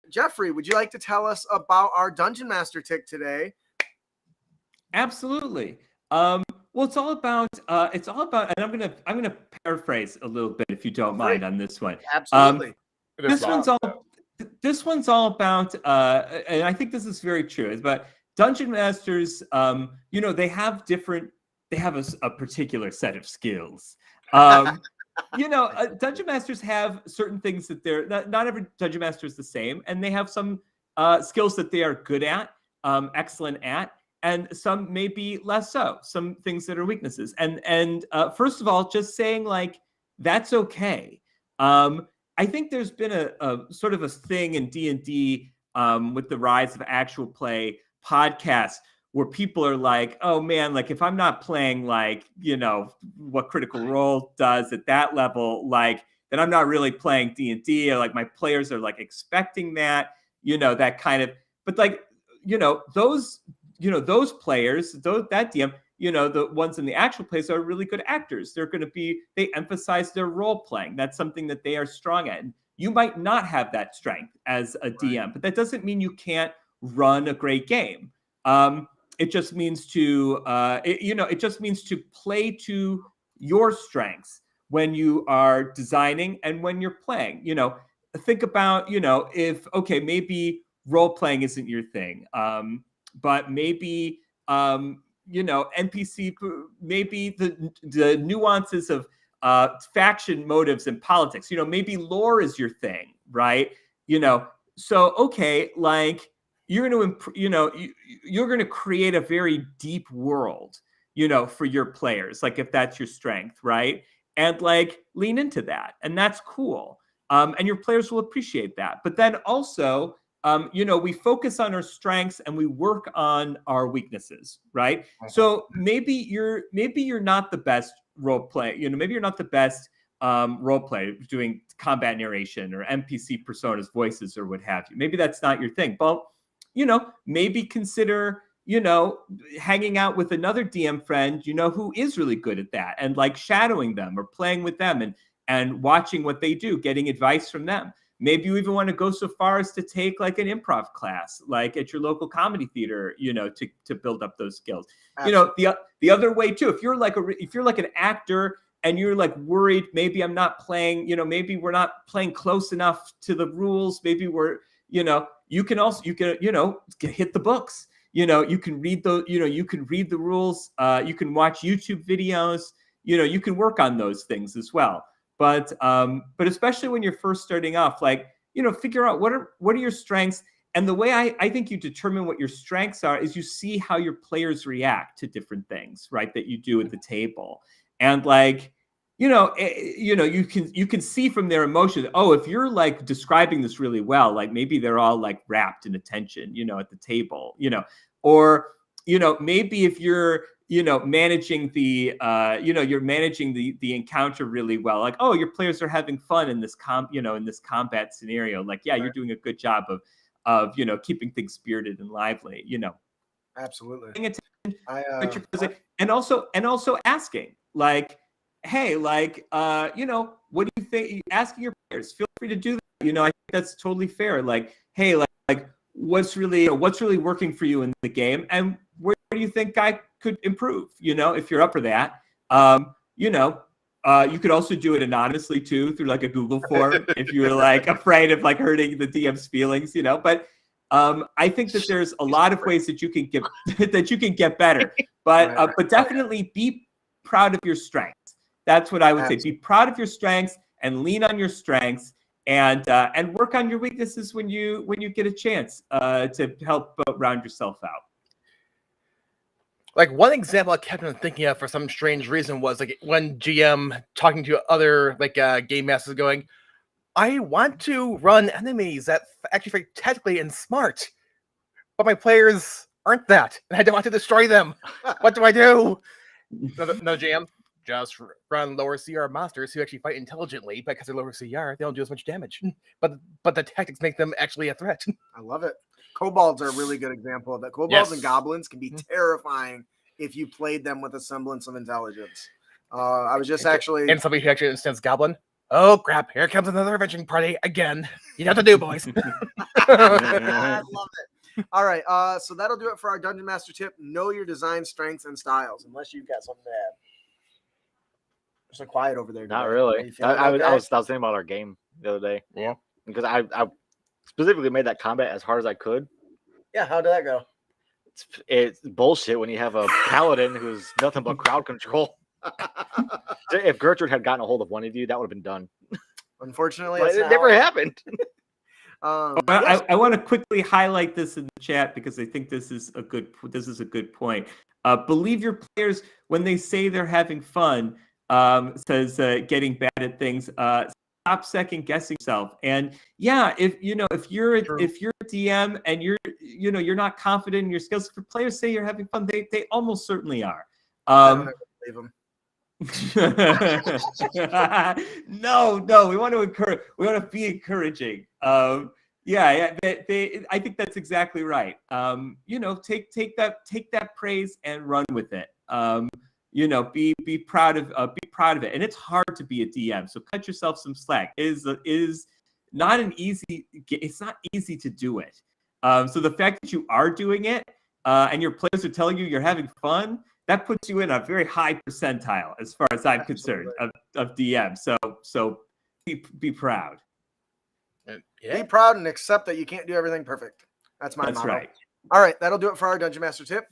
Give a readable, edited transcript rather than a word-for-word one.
Jeffrey, would you like to tell us about our Dungeon Master tick today? Absolutely. Well, it's all about, and I'm gonna paraphrase a little bit, if you don't mind, on this one. Absolutely. This one's all about, and I think this is very true. It's about Dungeon Masters. They have a particular set of skills. Dungeon Masters have certain things that they're not every Dungeon Master is the same, and they have some skills that they are good at, excellent at, and some maybe less so. Some things that are weaknesses. And first of all, just saying like that's okay. I think there's been a sort of a thing in D&D with the rise of actual play podcasts where people are like, oh man, like if I'm not playing like, what Critical Role does at that level, like then I'm not really playing D&D, or like my players are like expecting that, that kind of, but like, those players, that DM, the ones in the actual plays are really good actors. They emphasize their role playing. That's something that they are strong at. And you might not have that strength as a DM, but that doesn't mean you can't run a great game. It just means to, it just means to play to your strengths when you are designing and when you're playing. Think about, if, okay, maybe role playing isn't your thing, but maybe, NPC, maybe the nuances of faction motives and politics, maybe lore is your thing, right? So, okay, like, you're going to, you're going to create a very deep world, for your players, like if that's your strength, right? And like lean into that, and that's cool. And your players will appreciate that. But then also, we focus on our strengths and we work on our weaknesses, right? So maybe you're not the best role play, maybe you're not the best role play doing combat narration or NPC personas, voices, or what have you. Maybe that's not your thing. But maybe consider, hanging out with another DM friend, who is really good at that, and like shadowing them or playing with them and watching what they do, getting advice from them. Maybe you even want to go so far as to take like an improv class, like at your local comedy theater, to build up those skills. Absolutely. The other way too, if you're like an actor and you're like worried, maybe I'm not playing, maybe we're not playing close enough to the rules. Maybe we're, you can hit the books. You can read the rules. You can watch YouTube videos. You can work on those things as well. But especially when you're first starting off, like, figure out what are your strengths. And the way I think you determine what your strengths are is you see how your players react to different things, right, that you do at the table. And like, you can see from their emotions, oh, if you're like describing this really well, like maybe they're all like wrapped in attention, at the table, or, maybe if you're, managing the, you're managing the encounter really well, like, oh, your players are having fun in this in this combat scenario. Like, yeah, you're doing a good job of, keeping things spirited and lively, Absolutely. And also asking, like, hey, like, what do you think? Asking your players, feel free to do that. I think that's totally fair. Like, hey, like what's really working for you in the game, and where do you think I could improve? If you're up for that, you could also do it anonymously too, through like a Google form if you were like afraid of like hurting the DM's feelings, But I think that there's a lot of ways that you can get better, but definitely be proud of your strengths. That's what I would say. Be proud of your strengths and lean on your strengths, and work on your weaknesses when you get a chance to help round yourself out. Like one example I kept on thinking of for some strange reason was like when GM talking to other like game masters going, I want to run enemies that actually fight tactically and smart, but my players aren't that, and I don't want to destroy them. What do I do? No, GM. Just run lower CR monsters who actually fight intelligently, because they're lower CR, they don't do as much damage. But the tactics make them actually a threat. I love it. Kobolds are a really good example of that. Kobolds and goblins can be terrifying if you played them with a semblance of intelligence. I was just actually... And somebody who actually understands Goblin? Oh crap! Here comes another avenging party again. You know what to do, boys. I love it. All right, so that'll do it for our Dungeon Master tip. Know your design strengths and styles, unless you've got something to add. There's so quiet over there. Not today. Are really. you feeling I okay? was thinking about our game the other day. Yeah. Because I specifically made that combat as hard as I could. Yeah, how did that go? It's bullshit when you have a paladin who's nothing but crowd control. If Gertrude had gotten a hold of one of you, that would have been done. Unfortunately, But it's it not never how- happened. Yes. I want to quickly highlight this in the chat because I think this is a good point. Believe your players when they say they're having fun. Says getting bad at things. Stop second guessing yourself. And yeah, if you're a DM and you're not confident in your skills, if players say you're having fun, they almost certainly are. I don't ever believe them. No, we want to encourage. We want to be encouraging. I think that's exactly right. Take that praise and run with it. Be proud of it. And it's hard to be a DM, so cut yourself some slack. It's not easy to do it. So the fact that you are doing it and your players are telling you you're having fun, that puts you in a very high percentile as far as I'm concerned of DM. So be proud. Be proud and accept that you can't do everything perfect. That's my That's motto. right. All right, that'll do it for our Dungeon Master tip.